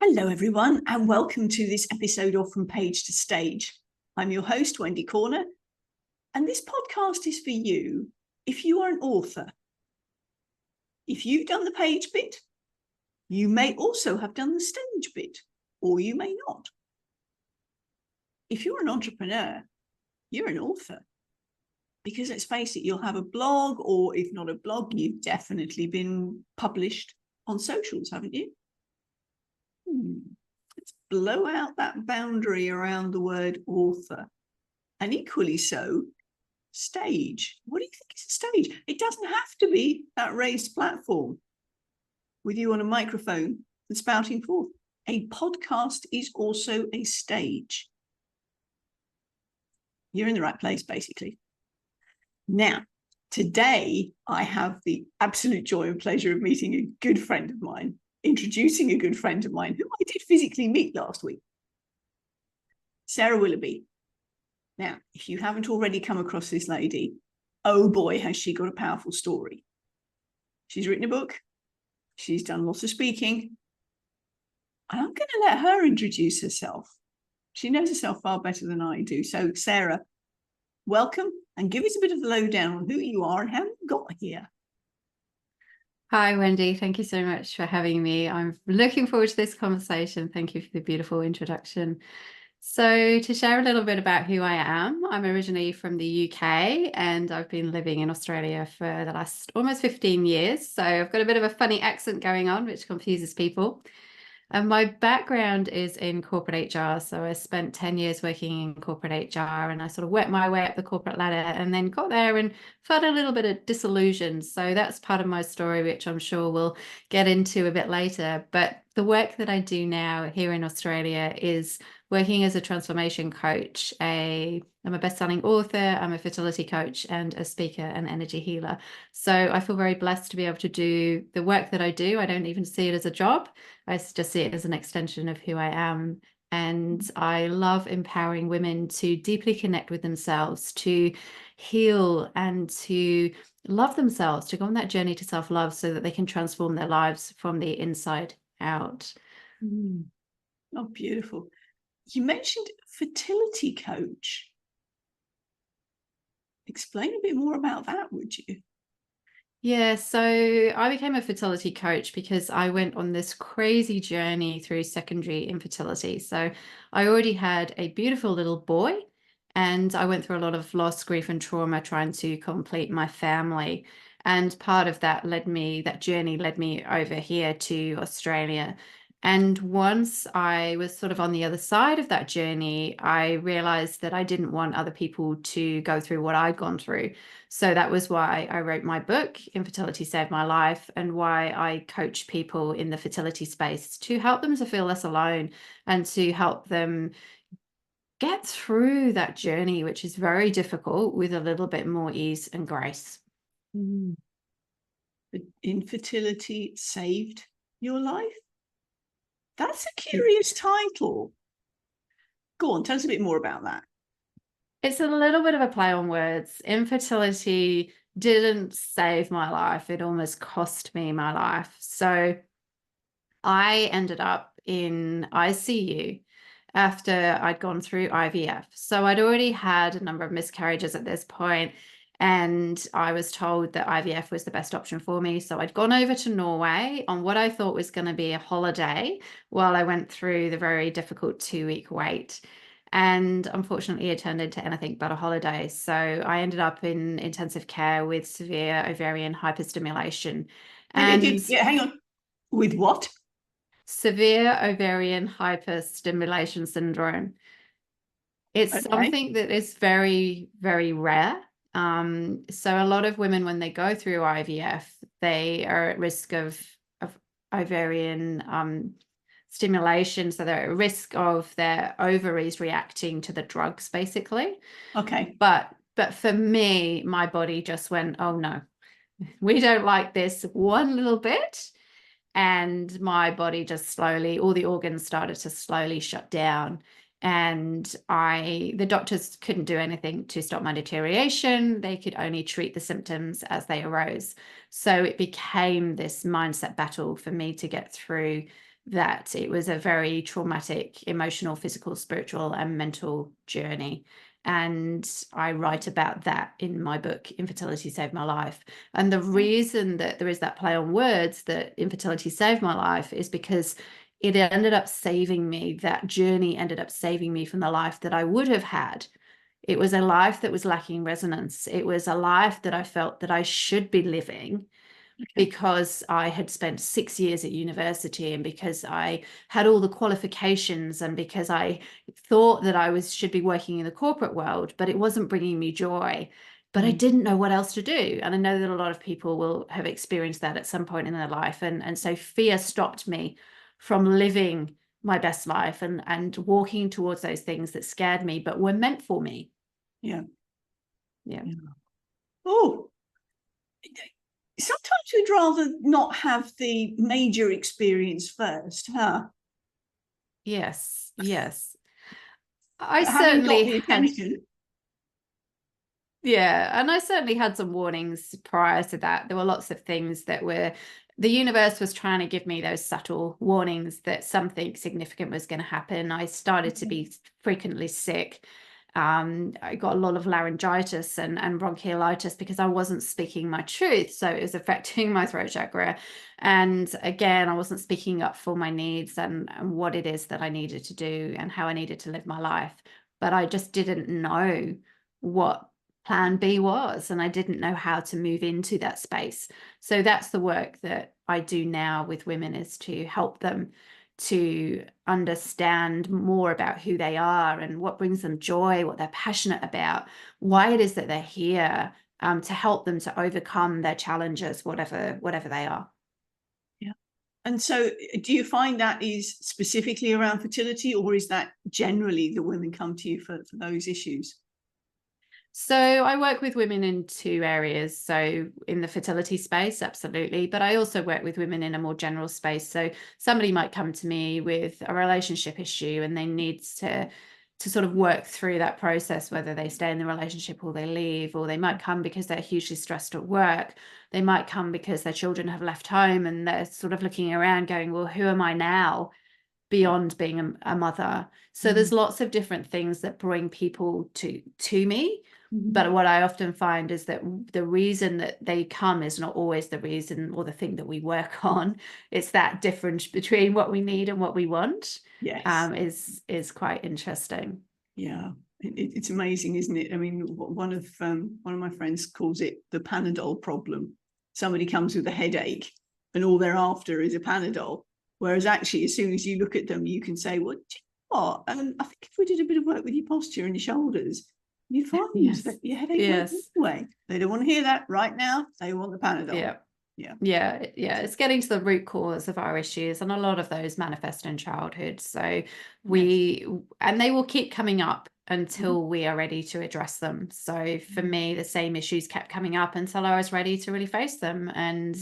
Hello, everyone, and welcome to this episode of From Page to Stage. I'm your host, Wendy Corner, and this podcast is for you if you are an author. If you've done the page bit, you may also have done the stage bit, or you may not. If you're an entrepreneur, you're an author. Because let's face it, you'll have a blog, or if not a blog, you've definitely been published on socials, haven't you? Let's blow out that boundary around the word author. And equally so, stage. What do you think is a stage? It doesn't have to be that raised platform with you on a microphone and spouting forth. A podcast is also a stage. You're in the right place, basically. Now, today I have the absolute joy and pleasure of meeting a good friend of mine, introducing a good friend of mine who I did physically meet last week, Sarah Willoughby. Now, if you haven't already come across this lady, oh boy, has she got a powerful story. She's written a book. She's done lots of speaking. And I'm going to let her introduce herself. She knows herself far better than I do. So, Sarah, welcome, and give us a bit of the lowdown on who you are and how you got here. Hi, Wendy. Thank you so much for having me. I'm looking forward to this conversation. Thank you for the beautiful introduction. So to share a little bit about who I am, I'm originally from the UK and I've been living in Australia for the last almost 15 years. So I've got a bit of a funny accent going on, which confuses people. And my background is in corporate HR. So I spent 10 years working in corporate HR and I sort of worked my way up the corporate ladder and then got there and felt a little bit of disillusion. So that's part of my story, which I'm sure we'll get into a bit later. But the work that I do now here in Australia is working as a transformation coach. I'm a best-selling author, I'm a fertility coach and a speaker and energy healer. So I feel very blessed to be able to do the work that I do. I don't even see it as a job. I just see it as an extension of who I am. And I love empowering women to deeply connect with themselves, to heal and to love themselves, to go on that journey to self-love so that they can transform their lives from the inside out. Oh, beautiful. You mentioned fertility coach. Explain a bit more about that, would you? Yeah, so I became a fertility coach because I went on this crazy journey through secondary infertility. So I already had a beautiful little boy, and I went through a lot of loss, grief, and trauma trying to complete my family. And part of that journey led me over here to Australia. And once I was sort of on the other side of that journey, I realized that I didn't want other people to go through what I'd gone through. So that was why I wrote my book, Infertility Saved My Life, and why I coach people in the fertility space to help them to feel less alone and to help them get through that journey, which is very difficult, with a little bit more ease and grace. Infertility saved your life? That's a curious title. Go on, tell us a bit more about that. It's a little bit of a play on words. Infertility didn't save my life. It almost cost me my life. So I ended up in ICU after I'd gone through IVF. So I'd already had a number of miscarriages at this point, and I was told that IVF was the best option for me. So I'd gone over to Norway on what I thought was going to be a holiday while I went through the very difficult 2-week wait. And unfortunately, it turned into anything but a holiday. So I ended up in intensive care with severe ovarian hyperstimulation. And hang on. With what? Severe ovarian hyperstimulation syndrome. It's something that is very, very rare. So a lot of women, when they go through IVF, they are at risk of ovarian stimulation. So they're at risk of their ovaries reacting to the drugs, basically. Okay. But for me, my body just went, oh no, we don't like this one little bit. And my body just slowly, all the organs started to slowly shut down. And the doctors couldn't do anything to stop my deterioration. They could only treat the symptoms as they arose. So it became this mindset battle for me to get through that it was a very traumatic, emotional, physical, spiritual, and mental journey. And I write about that in my book, Infertility Saved My Life. And the reason that there is that play on words, that infertility saved my life, is because it ended up saving me. That journey ended up saving me from the life that I would have had. It was a life that was lacking resonance. It was a life that I felt that I should be living, because I had spent 6 years at university, and because I had all the qualifications, and because I thought that I should be working in the corporate world, but it wasn't bringing me joy. But I didn't know what else to do. And I know that a lot of people will have experienced that at some point in their life. And so fear stopped me from living my best life and walking towards those things that scared me, but were meant for me. Yeah. Yeah. Oh, sometimes we'd rather not have the major experience first, huh? Yes. Yes. I Having got certainly the had. attention. Yeah, and I certainly had some warnings prior to that. There were lots of things that the universe was trying to give me those subtle warnings that something significant was going to happen. I started to be frequently sick. I got a lot of laryngitis and bronchiolitis because I wasn't speaking my truth. So it was affecting my throat chakra. And again, I wasn't speaking up for my needs and what it is that I needed to do and how I needed to live my life. But I just didn't know what plan B was, and I didn't know how to move into that space. So that's the work that I do now with women, is to help them to understand more about who they are and what brings them joy, what they're passionate about, why it is that they're here, to help them to overcome their challenges, whatever they are. Yeah. And so do you find that is specifically around fertility, or is that generally the women come to you for those issues? So I work with women in 2 areas. So in the fertility space, absolutely. But I also work with women in a more general space. So somebody might come to me with a relationship issue and they need to sort of work through that process, whether they stay in the relationship or they leave, or they might come because they're hugely stressed at work. They might come because their children have left home and they're sort of looking around going, well, who am I now beyond being a mother? So there's lots of different things that bring people to me. But what I often find is that the reason that they come is not always the reason or the thing that we work on. It's that difference between what we need and what we want. Yes. Is quite interesting. Yeah, it's amazing, isn't it? I mean, one of my friends calls it the Panadol problem. Somebody comes with a headache, and all they're after is a Panadol. Whereas actually, as soon as you look at them, you can say, "Well, do you know what? I think if we did a bit of work with your posture and your shoulders, you'd find that your headache went away." They don't want to hear that right now. They want the Panadol. Yeah. It's getting to the root cause of our issues, and a lot of those manifest in childhood. So and they will keep coming up until we are ready to address them. So for me, the same issues kept coming up until I was ready to really face them. And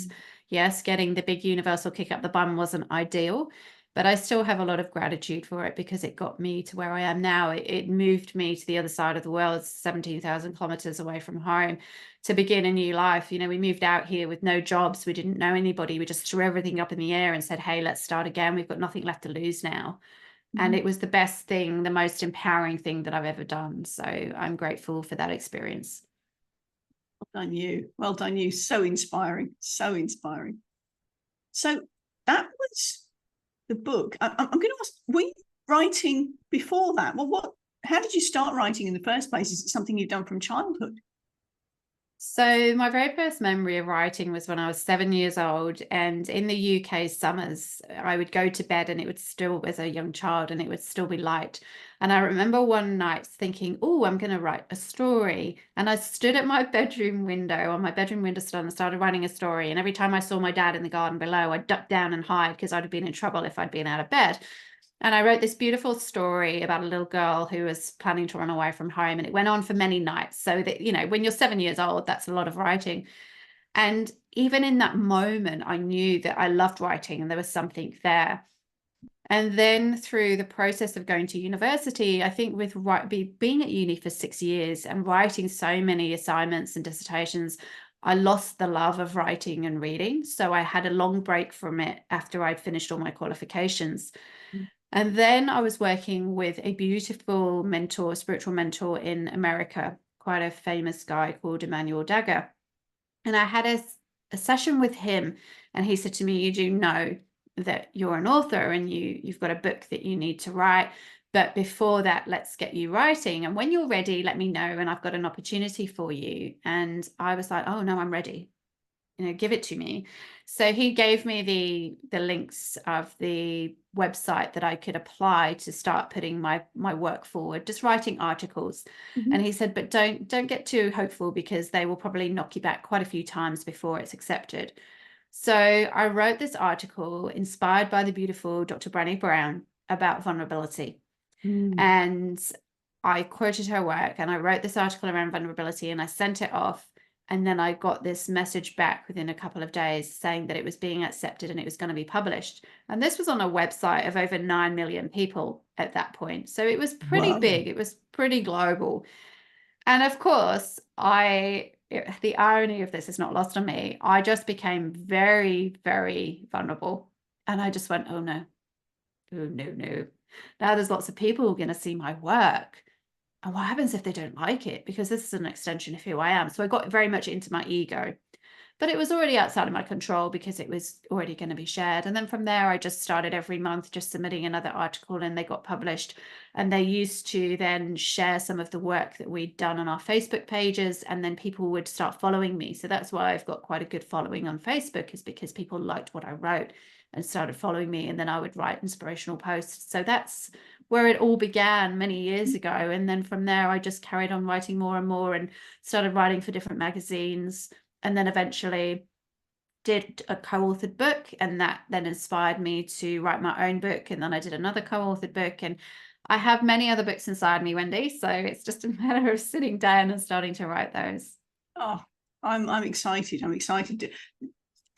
yes, getting the big universal kick up the bum wasn't ideal, but I still have a lot of gratitude for it because it got me to where I am now. It moved me to the other side of the world, 17,000 kilometers away from home, to begin a new life. You know, we moved out here with no jobs. We didn't know anybody. We just threw everything up in the air and said, hey, let's start again. We've got nothing left to lose now. And it was the best thing, the most empowering thing that I've ever done. So I'm grateful for that experience. Well done you. Well done you. So inspiring. So inspiring. So that was the book. I'm going to ask, were you writing before that? Well, how did you start writing in the first place? Is it something you've done from childhood? So my very first memory of writing was when I was 7 years old, and in the UK summers, I would go to bed and it would still, as a young child, and it would still be light. And I remember one night thinking, oh, I'm going to write a story. And I stood at my bedroom window, on my bedroom windowsill, and started writing a story. And every time I saw my dad in the garden below, I'd duck down and hide because I'd have been in trouble if I'd been out of bed. And I wrote this beautiful story about a little girl who was planning to run away from home. And it went on for many nights. So that, you know, when you're 7 years old, that's a lot of writing. And even in that moment, I knew that I loved writing and there was something there. And then through the process of going to university, I think with being at uni for 6 years and writing so many assignments and dissertations, I lost the love of writing and reading. So I had a long break from it after I'd finished all my qualifications. And then I was working with a beautiful mentor, spiritual mentor in America, quite a famous guy called Emmanuel Dagger. And I had a session with him, and he said to me, you do know that you're an author and you've got a book that you need to write. But before that, let's get you writing. And when you're ready, let me know. And I've got an opportunity for you. And I was like, oh, no, I'm ready. Give it to me. So he gave me the links of the website that I could apply to start putting my work forward, just writing articles. And he said, but don't get too hopeful, because they will probably knock you back quite a few times before it's accepted. So I wrote this article inspired by the beautiful Dr. Brené Brown about vulnerability. And I quoted her work, and I wrote this article around vulnerability, and I sent it off. And then I got this message back within a couple of days saying that it was being accepted and it was going to be published. And this was on a website of over 9 million people at that point. So it was pretty big. It was pretty global. And of course, the irony of this is not lost on me. I just became very, very vulnerable. And I just went, oh no, oh no, no. Now there's lots of people going to see my work. And what happens if they don't like it? Because this is an extension of who I am. So I got very much into my ego, but it was already outside of my control because it was already going to be shared. And then from there, I just started every month just submitting another article, and they got published. And they used to then share some of the work that we'd done on our Facebook pages, and then people would start following me. So that's why I've got quite a good following on Facebook, is because people liked what I wrote and started following me. And then I would write inspirational posts. So that's where it all began many years ago. And then from there, I just carried on writing more and more and started writing for different magazines. And then eventually did a co-authored book, and that then inspired me to write my own book. And then I did another co-authored book, and I have many other books inside me, Wendy. So it's just a matter of sitting down and starting to write those. Oh, I'm excited. I'm excited.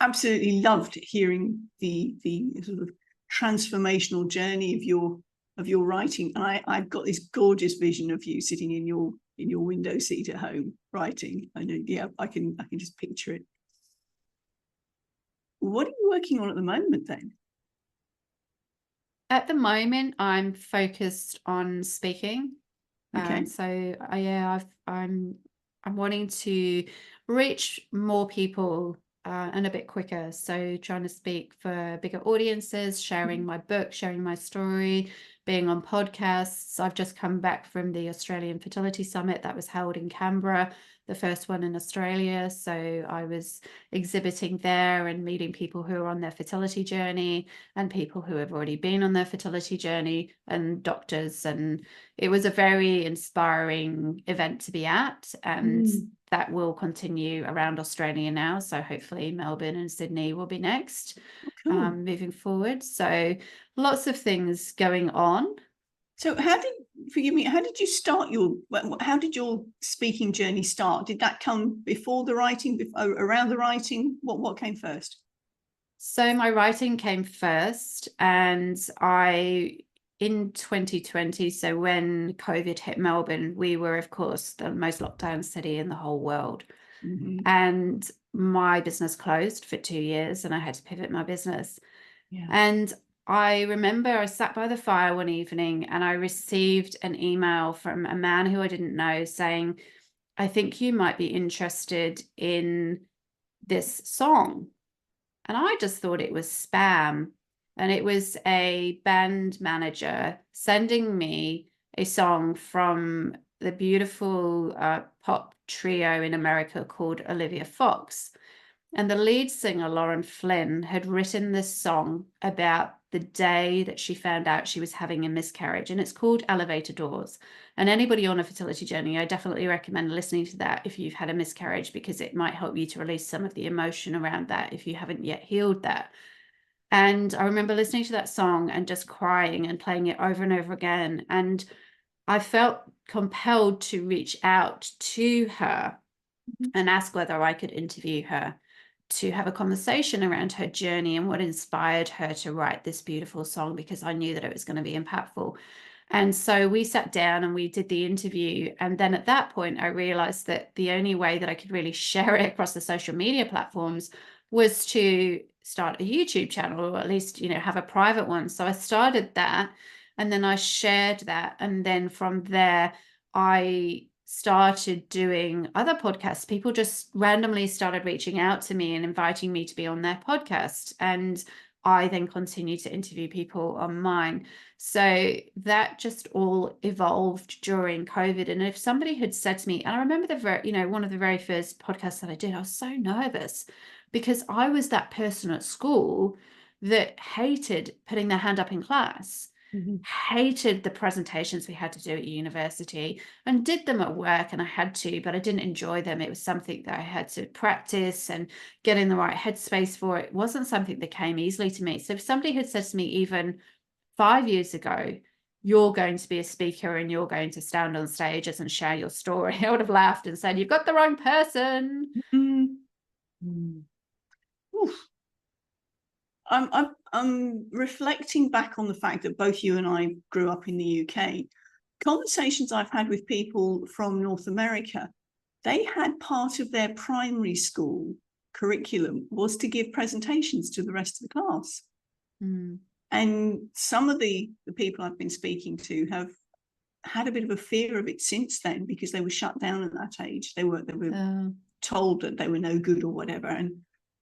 Absolutely loved hearing the sort of transformational journey of your writing. And I've got this gorgeous vision of you sitting in your window seat at home writing. I know, yeah, I can just picture it. What are you working on at the moment then? At the moment, I'm focused on speaking. Okay. So yeah, I'm wanting to reach more people and a bit quicker. So trying to speak for bigger audiences, sharing my book, sharing my story, being on podcasts. I've just come back from the Australian Fertility Summit that was held in Canberra, the first one in Australia. So I was exhibiting there and meeting people who are on their fertility journey, and people who have already been on their fertility journey, and doctors. And it was a very inspiring event to be at. And that will continue around Australia now. So hopefully Melbourne and Sydney will be next, moving forward. So lots of things going on. So forgive me, how did you start how did your speaking journey start? Did that come before the writing, around the writing? What came first? So my writing came first, and in 2020, so when COVID hit Melbourne, we were, of course, the most locked down city in the whole world. And my business closed for 2 years, and I had to pivot my business. Yeah. And I remember I sat by the fire one evening, and I received an email from a man who I didn't know saying, I think you might be interested in this song. And I just thought it was spam. And it was a band manager sending me a song from the beautiful pop trio in America called Olivia Fox. And the lead singer, Lauren Flynn, had written this song about the day that she found out she was having a miscarriage. And it's called Elevator Doors. And anybody on a fertility journey, I definitely recommend listening to that if you've had a miscarriage, because it might help you to release some of the emotion around that if you haven't yet healed that. And I remember listening to that song and just crying and playing it over and over again. And I felt compelled to reach out to her and ask whether I could interview her, to have a conversation around her journey and what inspired her to write this beautiful song, because I knew that it was going to be impactful. And so we sat down and we did the interview. And then at that point, I realized that the only way that I could really share it across the social media platforms was to start a YouTube channel, or at least, have a private one. So I started that, and then I shared that. And then from there, I started doing other podcasts. People just randomly started reaching out to me and inviting me to be on their podcast. And I then continued to interview people on mine. So that just all evolved during COVID. And if somebody had said to me, and I remember one of the very first podcasts that I did, I was so nervous because I was that person at school that hated putting their hand up in class, hated the presentations we had to do at university, and did them at work, and I had to, but I didn't enjoy them. It was something that I had to practice and get in the right headspace for. It wasn't something that came easily to me. So if somebody had said to me even 5 years ago, you're going to be a speaker and you're going to stand on stages and share your story, I would have laughed and said, you've got the wrong person. Oof. I'm reflecting back on the fact that both you and I grew up in the UK. Conversations I've had with people from North America, they had part of their primary school curriculum was to give presentations to the rest of the class. And some of the people I've been speaking to have had a bit of a fear of it since then, because they were shut down at that age. They were told that they were no good or whatever.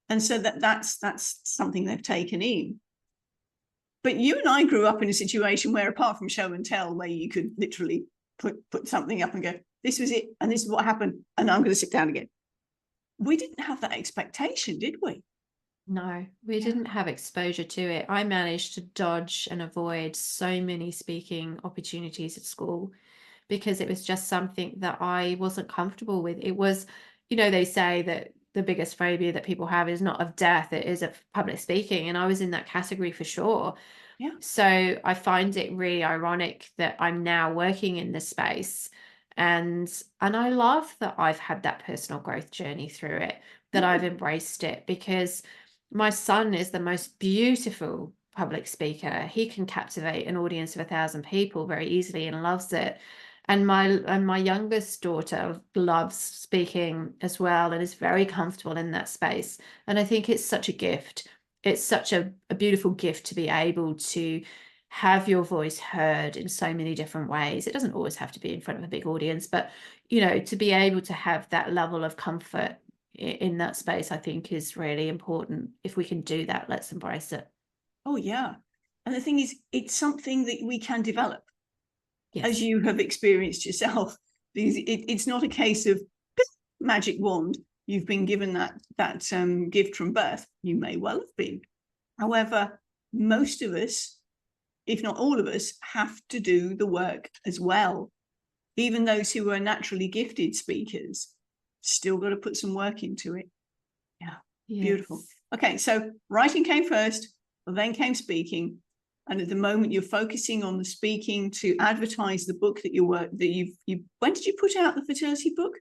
And so that's something they've taken in. But you and I grew up in a situation where, apart from show and tell, where you could literally put something up and go, this was it, and this is what happened, and I'm going to sit down again. We didn't have that expectation, did we? No, we didn't have exposure to it. I managed to dodge and avoid so many speaking opportunities at school because it was just something that I wasn't comfortable with. It was, they say that the biggest phobia that people have is not of death, it is of public speaking. And I was in that category for sure. Yeah. So I find it really ironic that I'm now working in this space. And I love that I've had that personal growth journey through it, that I've embraced it, because my son is the most beautiful public speaker. He can captivate an audience of 1,000 people very easily and loves it. And my youngest daughter loves speaking as well and is very comfortable in that space. And I think it's such a gift. It's such a beautiful gift to be able to have your voice heard in so many different ways. It doesn't always have to be in front of a big audience, but, to be able to have that level of comfort in that space, I think is really important. If we can do that, let's embrace it. Oh, yeah. And the thing is, it's something that we can develop. Yes. As you have experienced yourself. It's not a case of magic wand. You've been given that gift from birth. You may well have been. However, most of us, if not all of us, have to do the work as well. Even those who are naturally gifted speakers still got to put some work into it. Yeah, yes. Beautiful. Okay, so writing came first, then came speaking. And at the moment, you're focusing on the speaking to advertise the book that when did you put out the fertility book?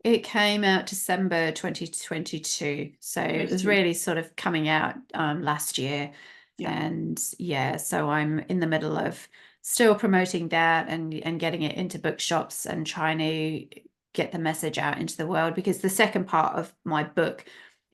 It came out December 2022. So it was really sort of coming out last year. Yeah. And so I'm in the middle of still promoting that and getting it into bookshops and trying to get the message out into the world, because the second part of my book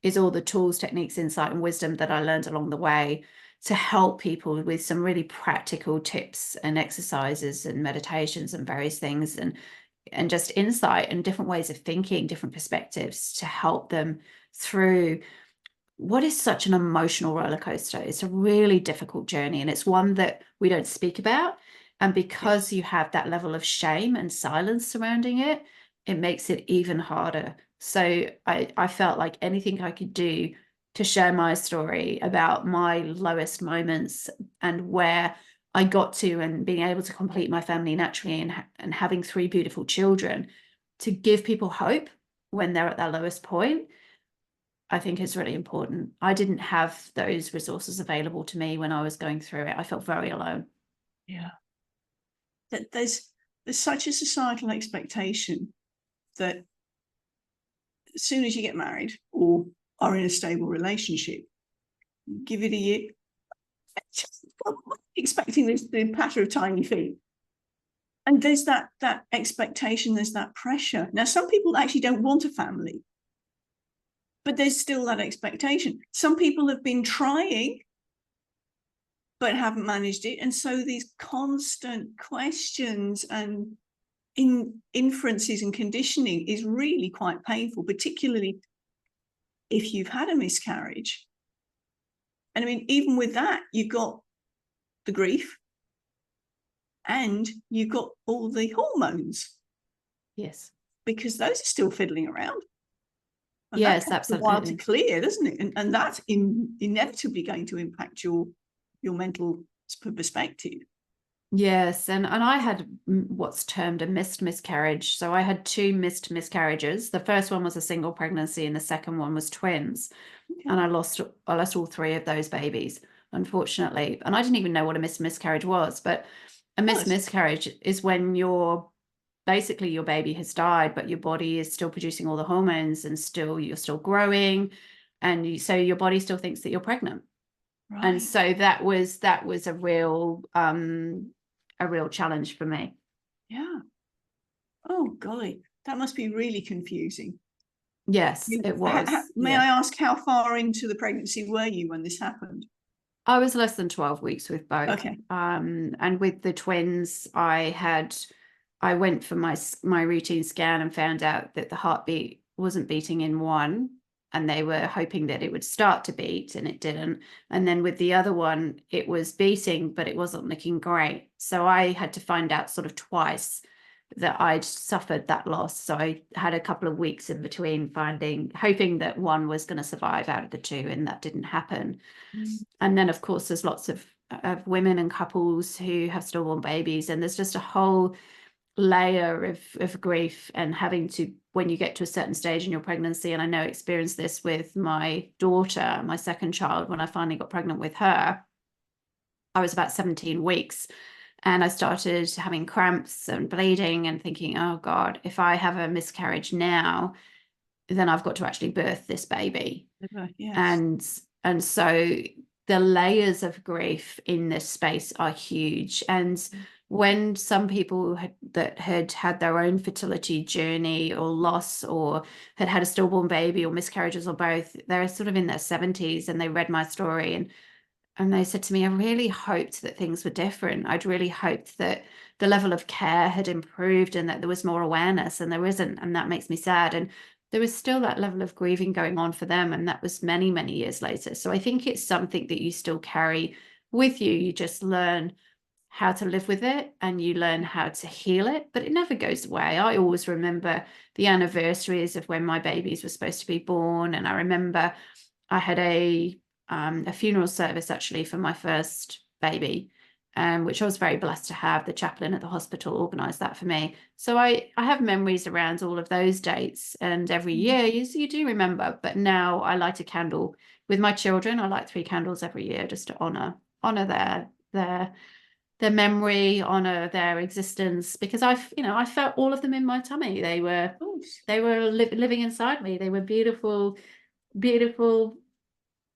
is all the tools, techniques, insight, and wisdom that I learned along the way to help people with some really practical tips and exercises and meditations and various things, and just insight and different ways of thinking, different perspectives to help them through what is such an emotional roller coaster. It's a really difficult journey, and it's one that we don't speak about. And because you have that level of shame and silence surrounding it, it makes it even harder. So I felt like anything I could do to share my story about my lowest moments and where I got to, and being able to complete my family naturally, and having 3 beautiful children, to give people hope when they're at their lowest point, I think is really important. I didn't have those resources available to me when I was going through it. I felt very alone. Yeah. That there's such a societal expectation that as soon as you get married or are in a stable relationship, give it a year, expecting this, the patter of tiny feet. And there's that expectation, there's that pressure. Now, some people actually don't want a family, but there's still that expectation. Some people have been trying, but haven't managed it. And so these constant questions and inferences and conditioning is really quite painful, particularly if you've had a miscarriage. And I mean, even with that, you've got the grief and you've got all the hormones. Yes. Because those are still fiddling around. And yes, that takes absolutely. a while to clear, doesn't it? And that's inevitably going to impact your mental perspective. Yes, and I had what's termed a missed miscarriage. So I had 2 missed miscarriages. The first one was a single pregnancy, and the second one was twins. Okay. And I lost all 3 of those babies, unfortunately. And I didn't even know what a missed miscarriage was. But a missed miscarriage is when basically your baby has died, but your body is still producing all the hormones, and you're still growing, and so your body still thinks that you're pregnant. Right. And so that was a real challenge for me. Yeah. Oh golly, that must be really confusing. Yes, it was. May I ask, how far into the pregnancy were you when this happened? I was less than 12 weeks with both. Okay. And with the twins, I went for my routine scan and found out that the heartbeat wasn't beating in one, and they were hoping that it would start to beat, and it didn't. And then with the other one, it was beating, but it wasn't looking great. So I had to find out sort of twice that I'd suffered that loss. So I had a couple of weeks in between hoping that one was going to survive out of the 2, and that didn't happen. And then, of course, there's lots of women and couples who have stillborn babies, and there's just a whole layer of grief and having to, when you get to a certain stage in your pregnancy, and I know I experienced this with my daughter, my second child, when I finally got pregnant with her. I was about 17 weeks and I started having cramps and bleeding and thinking, oh God, if I have a miscarriage now, then I've got to actually birth this baby. Yes. And so the layers of grief in this space are huge. And when some people had had their own fertility journey or loss, or had a stillborn baby or miscarriages or both, they're sort of in their 70s, and they read my story and they said to me, I really hoped that things were different. I'd really hoped that the level of care had improved and that there was more awareness, and there isn't. And that makes me sad. And there was still that level of grieving going on for them. And that was many, many years later. So I think it's something that you still carry with you. You just learn how to live with it, and you learn how to heal it, but it never goes away. I always remember the anniversaries of when my babies were supposed to be born. And I remember I had a funeral service actually for my first baby, which I was very blessed to have. The chaplain at the hospital organised that for me. So I have memories around all of those dates, and every year you do remember. But now I light a candle with my children. I light 3 candles every year just to honour their memory, honor their existence, because I felt all of them in my tummy. They were living inside me. They were beautiful, beautiful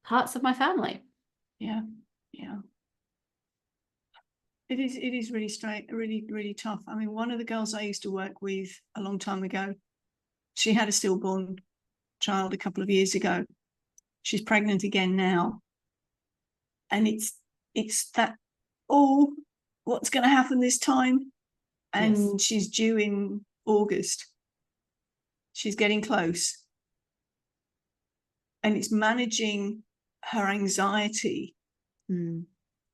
parts of my family. Yeah. It is really strange, really, really tough. I mean, one of the girls I used to work with a long time ago, she had a stillborn child a couple of years ago. She's pregnant again now. And it's that, oh, what's going to happen this time? And yes, she's due in August. She's getting close. And it's managing her anxiety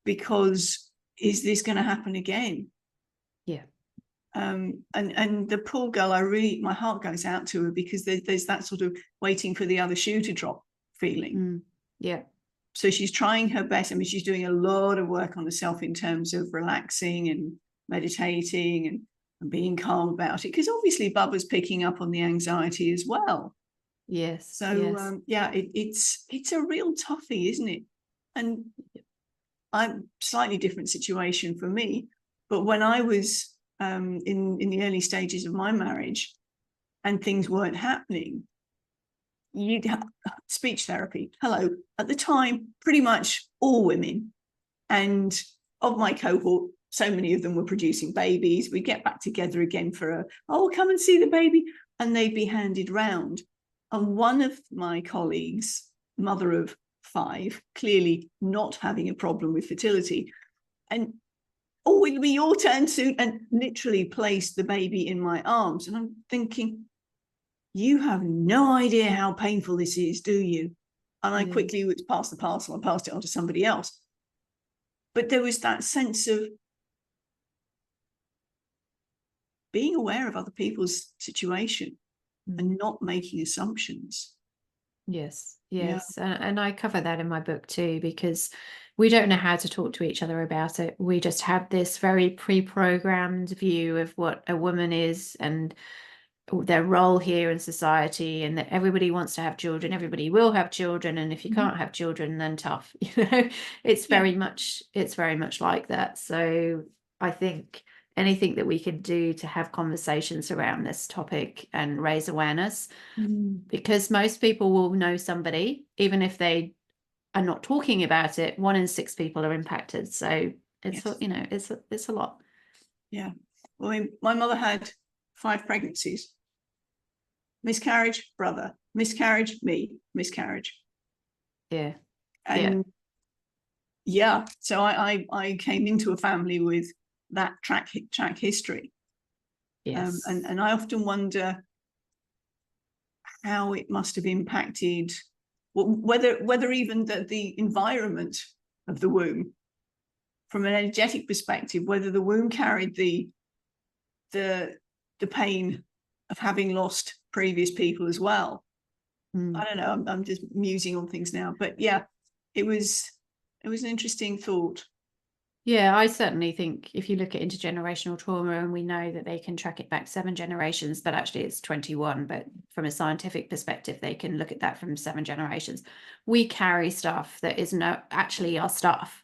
because is this going to happen again? Yeah. And the poor girl, my heart goes out to her, because there's that sort of waiting for the other shoe to drop feeling. Yeah. So she's trying her best. I mean, she's doing a lot of work on herself in terms of relaxing and meditating and being calm about it, because obviously Bubba's picking up on the anxiety as well. Yes. So yes. It's a real toughie, isn't it? And I'm slightly different situation for me, but when I was in the early stages of my marriage and things weren't happening, you'd have speech therapy. Hello. At the time, pretty much all women And of my cohort, so many of them were producing babies. We'd get back together again for come and see the baby. And they'd be handed round. And one of my colleagues, mother of 5, clearly not having a problem with fertility, and it'll be your turn soon, and literally placed the baby in my arms. And I'm thinking, you have no idea how painful this is, do you? And I quickly was past the parcel. I passed it on to somebody else. But there was that sense of being aware of other people's situation and not making assumptions. Yes. And I cover that in my book too, because we don't know how to talk to each other about it. We just have this very pre-programmed view of what a woman is and their role here in society, and that everybody wants to have children, everybody will have children, and if you can't have children, then tough. It's very much like that. So I think anything that we could do to have conversations around this topic and raise awareness, because most people will know somebody, even if they are not talking about it. 1 in 6 people are impacted. So it's it's a lot. Yeah. Well, I mean, my mother had 5 pregnancies. Miscarriage, brother. Miscarriage, me. Miscarriage. Yeah. And so I came into a family with that track history. Yes. And I often wonder how it must have impacted, whether even the environment of the womb, from an energetic perspective, whether the womb carried the pain of having lost previous people as well. I don't know. I'm just musing on things now, but yeah, it was an interesting thought. Yeah, I certainly think if you look at intergenerational trauma, and we know that they can track it back 7 generations, but actually it's 21. But from a scientific perspective, they can look at that from 7 generations. We carry stuff that is not actually our stuff.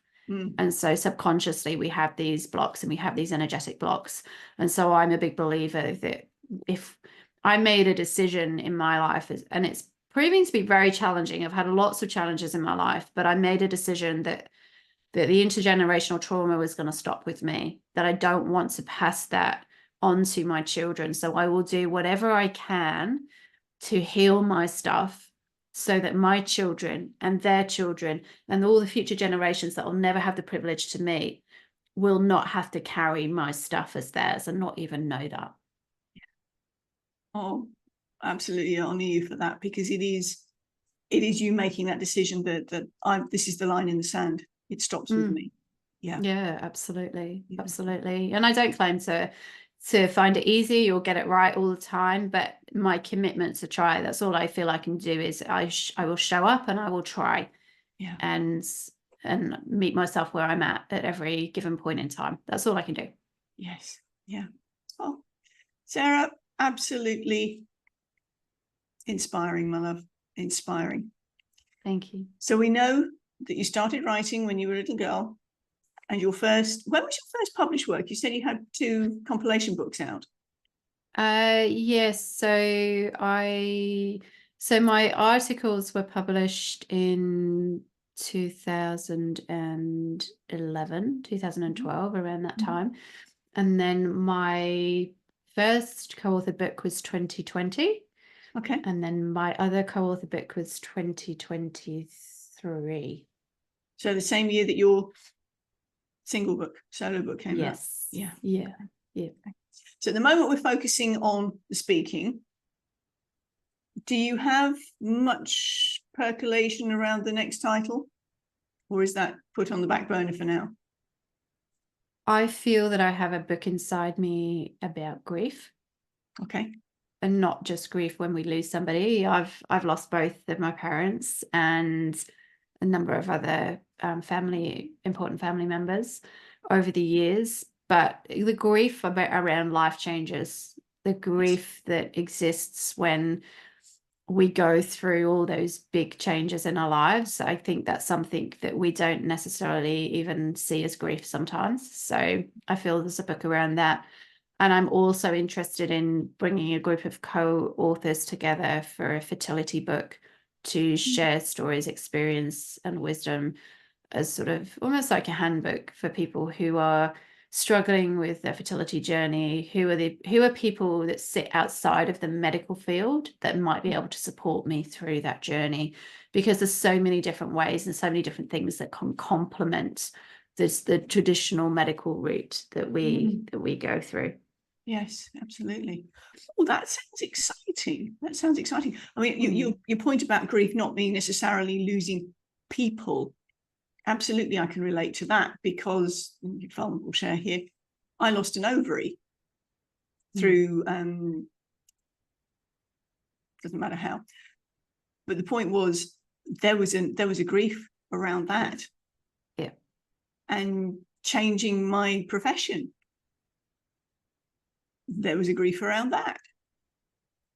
And so subconsciously we have these blocks, and we have these energetic blocks. And so I'm a big believer that if I made a decision in my life, and it's proving to be very challenging, I've had lots of challenges in my life, but I made a decision that the intergenerational trauma was going to stop with me, that I don't want to pass that on to my children. So I will do whatever I can to heal my stuff, so that my children and their children and all the future generations that will never have the privilege to meet will not have to carry my stuff as theirs and not even know that. Oh, absolutely. I honor you for that, because it is you making that decision that this is the line in the sand. It stops with me. Yeah, absolutely. And I don't claim to find it easy or get it right all the time, but my commitment to try, that's all I feel I can do, is I will show up and I will try. And meet myself where I'm at every given point in time. That's all I can do. Yes. Yeah. Oh, Sarah, absolutely inspiring, my love. Inspiring. Thank you. So we know that you started writing when you were a little girl, and when was your first published work? You said you had 2 compilation books out. Yes. So my articles were published in 2011, 2012, around that time. And then my first co-authored book was 2020. Okay. And then my other co-authored book was 2023. So the same year that your single book, solo book came out. Yeah. So at the moment we're focusing on the speaking. Do you have much percolation around the next title, or is that put on the back burner for now? I feel that I have a book inside me about grief. Okay. And not just grief when we lose somebody. I've lost both of my parents and a number of other important family members over the years. But the grief around life changes, the grief that exists when we go through all those big changes in our lives, I think that's something that we don't necessarily even see as grief sometimes. So I feel there's a book around that. And I'm also interested in bringing a group of co-authors together for a fertility book to share stories, experience, and wisdom as sort of almost like a handbook for people who are struggling with their fertility journey, who are people that sit outside of the medical field that might be able to support me through that journey, because there's so many different ways and so many different things that can complement the traditional medical route that we go through. Yes, absolutely. Oh, that sounds exciting. That sounds exciting. I mean, your point about grief not being necessarily losing people, absolutely, I can relate to that, because vulnerable share here, I lost an ovary through doesn't matter how, but the point was there was a grief around that, and changing my profession, there was a grief around that,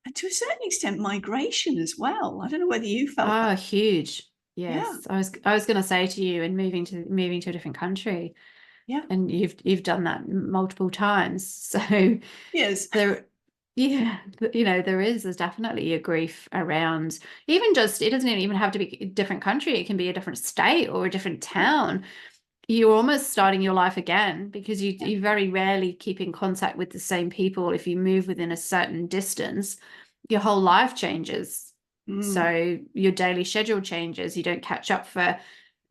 and to a certain extent migration as well. I don't know whether you felt that. Huge. Yes. I was going to say to you, and moving to a different country. Yeah. And you've done that multiple times. So yes, there's definitely a grief around, even just, it doesn't even have to be a different country. It can be a different state or a different town. You're almost starting your life again, because you very rarely keep in contact with the same people. If you move within a certain distance, your whole life changes. So your daily schedule changes. You don't catch up for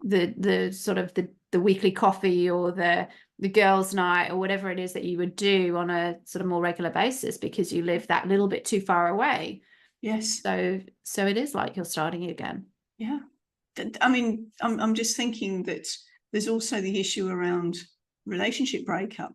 the sort of the weekly coffee or the girls' night or whatever it is that you would do on a sort of more regular basis, because you live that little bit too far away. Yes. So it is like you're starting again. Yeah. I mean, I'm just thinking that there's also the issue around relationship breakup,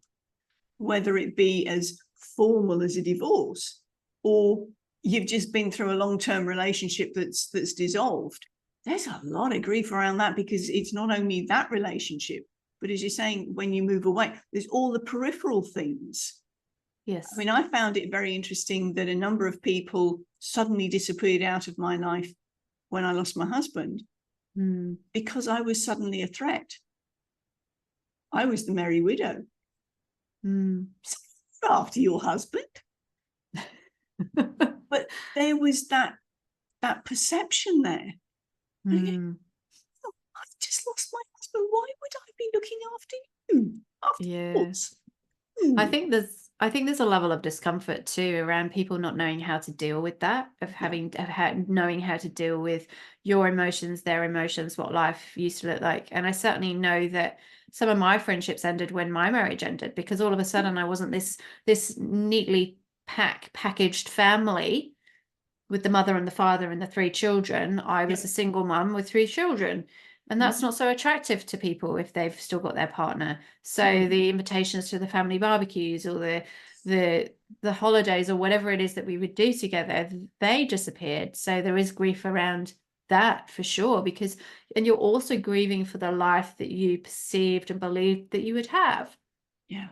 whether it be as formal as a divorce, or you've just been through a long-term relationship that's dissolved. There's a lot of grief around that, because it's not only that relationship, but as you're saying, when you move away, there's all the peripheral things. Yes. I mean, I found it very interesting that a number of people suddenly disappeared out of my life when I lost my husband, because I was suddenly a threat. I was the merry widow. So after your husband. But there was that perception there. I've just lost my husband. Why would I be looking after you? Yes. I think there's a level of discomfort too around people not knowing how to deal with that, knowing how to deal with your emotions, their emotions, what life used to look like. And I certainly know that some of my friendships ended when my marriage ended, because all of a sudden I wasn't this neatly packaged family with the mother and the father and the 3 children. I was a single mum with 3 children. And that's not so attractive to people if they've still got their partner. So the invitations to the family barbecues or the holidays or whatever it is that we would do together, they disappeared. So there is grief around that for sure, and you're also grieving for the life that you perceived and believed that you would have. Yeah.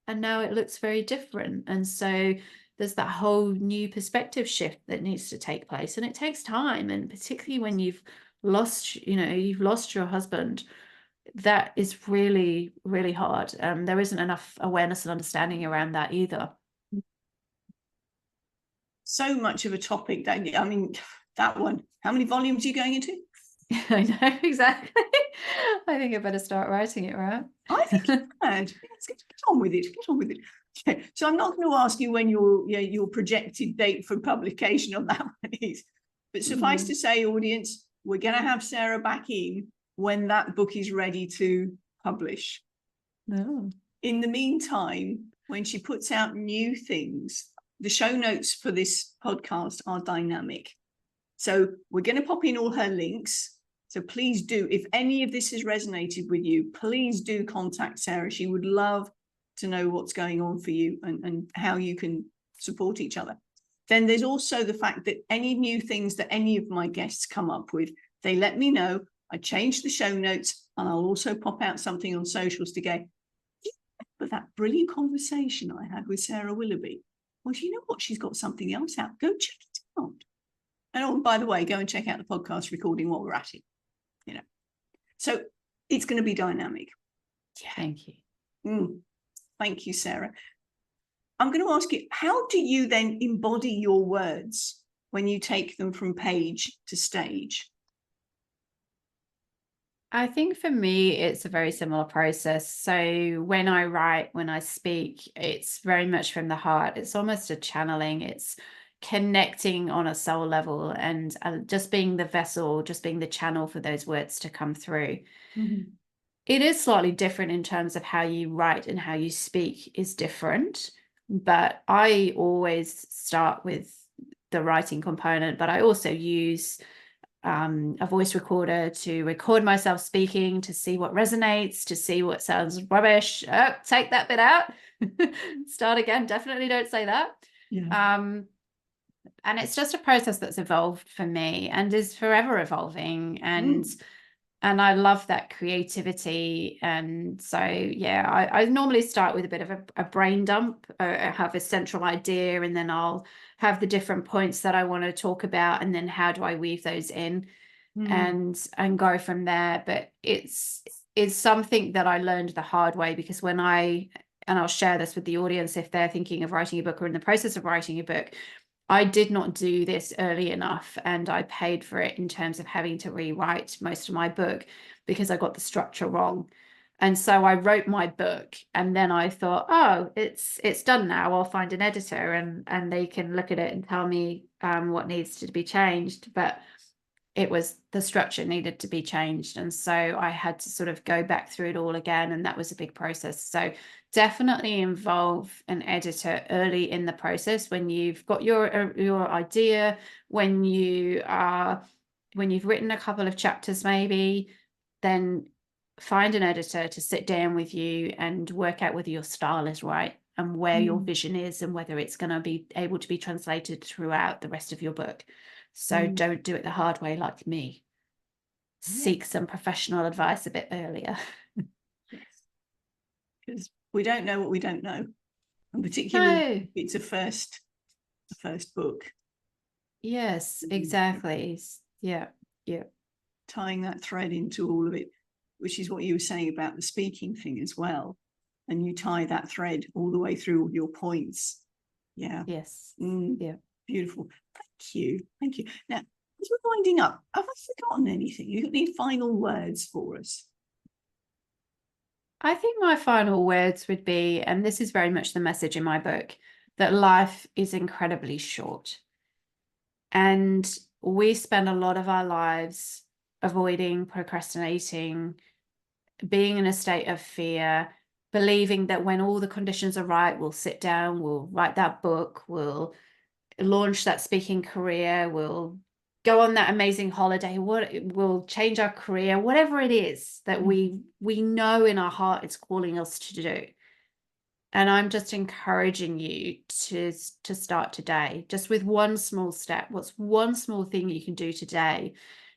And now it looks very different. And so there's that whole new perspective shift that needs to take place. And it takes time. And particularly when you've lost your husband, that is really, really hard. There isn't enough awareness and understanding around that either. So much of a topic that, I mean, that one, how many volumes are you going into? I know, exactly. I think I better start writing it, right? I think you should. Let's get on with it. Get on with it. Okay. So I'm not going to ask you when your projected date for publication on that one is, but suffice to say, audience, we're going to have Sarah back in when that book is ready to publish. In the meantime, when she puts out new things, the show notes for this podcast are dynamic. So we're going to pop in all her links. So please do, if any of this has resonated with you, please do contact Sarah. She would love to know what's going on for you and how you can support each other. Then there's also the fact that any new things that any of my guests come up with, they let me know. I change the show notes, and I'll also pop out something on socials to go, but that brilliant conversation I had with Sarah Willoughby, well, do you know what? She's got something else out. Go check it out. And oh, by the way, go and check out the podcast recording while we're at it. So it's going to be dynamic. Yeah. Thank you. Thank you, Sarah. I'm going to ask you, how do you then embody your words when you take them from page to stage? I think for me, it's a very similar process. So when I write, when I speak, it's very much from the heart. It's almost a channeling. It's connecting on a soul level and just being the vessel, just being the channel for those words to come through. Mhm. It is slightly different in terms of how you write and how you speak is different. But I always start with the writing component, but I also use a voice recorder to record myself speaking, to see what resonates, to see what sounds rubbish. Oh, take that bit out. Start again. Definitely don't say that. Yeah. And it's just a process that's evolved for me and is forever evolving. And I love that creativity. And so, yeah, I normally start with a bit of a brain dump. I have a central idea, and then I'll have the different points that I want to talk about, and then how do I weave those in and go from there. But it's something that I learned the hard way, because and I'll share this with the audience if they're thinking of writing a book or in the process of writing a book, I did not do this early enough, and I paid for it in terms of having to rewrite most of my book because I got the structure wrong. And so I wrote my book, and then I thought, oh, it's done now. I'll find an editor and they can look at it and tell me what needs to be changed. But it was the structure needed to be changed. And so I had to sort of go back through it all again. And that was a big process. So definitely involve an editor early in the process when you've got your idea, when you've written a couple of chapters, maybe, then find an editor to sit down with you and work out whether your style is right and where your vision is and whether it's going to be able to be translated throughout the rest of your book. So don't do it the hard way like me. Seek some professional advice a bit earlier. Yes. Because we don't know what we don't know. And particularly if it's a first book. Yes, exactly. Yeah. Tying that thread into all of it, which is what you were saying about the speaking thing as well. And you tie that thread all the way through all your points. Yeah. Yes. Yeah. Beautiful. Thank you. Now, as we're winding up, have I forgotten anything? You got any final words for us? I think my final words would be, and this is very much the message in my book, that life is incredibly short. And we spend a lot of our lives avoiding, procrastinating, being in a state of fear, believing that when all the conditions are right, we'll sit down, we'll write that book, we'll launch that speaking career, we'll go on that amazing holiday, we'll change our career, whatever it is that we know in our heart it's calling us to do. And I'm just encouraging you to start today, just with one small step. What's one small thing you can do today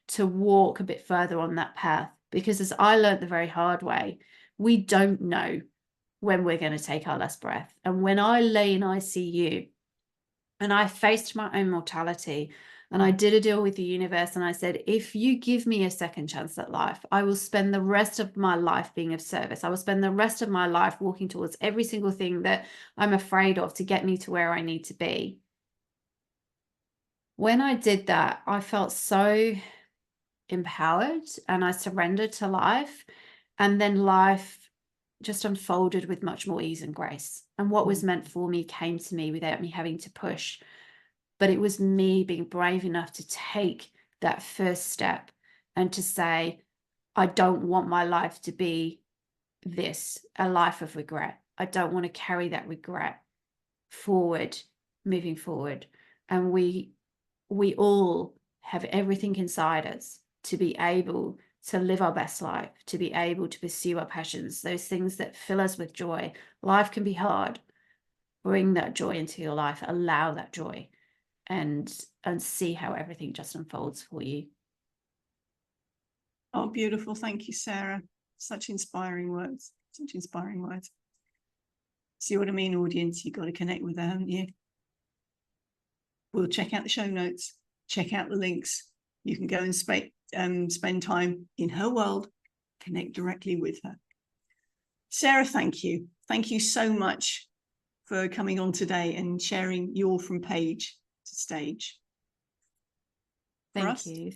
to walk a bit further on that path? Because as I learned the very hard way, we don't know when we're going to take our last breath. And when I lay in ICU and I faced my own mortality, and I did a deal with the universe, and I said, if you give me a second chance at life, I will spend the rest of my life being of service. I will spend the rest of my life walking towards every single thing that I'm afraid of to get me to where I need to be. When I did that, I felt so empowered, and I surrendered to life. And then life just unfolded with much more ease and grace. And what was meant for me came to me without me having to push. But it was me being brave enough to take that first step and to say, I don't want my life to be this, a life of regret. I don't want to carry that regret moving forward. And we all have everything inside us to be able to live our best life, to be able to pursue our passions, those things that fill us with joy. Life can be hard. Bring that joy into your life, allow that joy, and see how everything just unfolds for you. Oh, beautiful. Thank you, Sarah. Such inspiring words. See what I mean, audience? You've got to connect with her, haven't you? We'll check out the show notes, check out the links. You can go and spend time in her world, connect directly with her. Sarah, thank you. Thank you so much for coming on today and sharing your from page to stage. Thank you.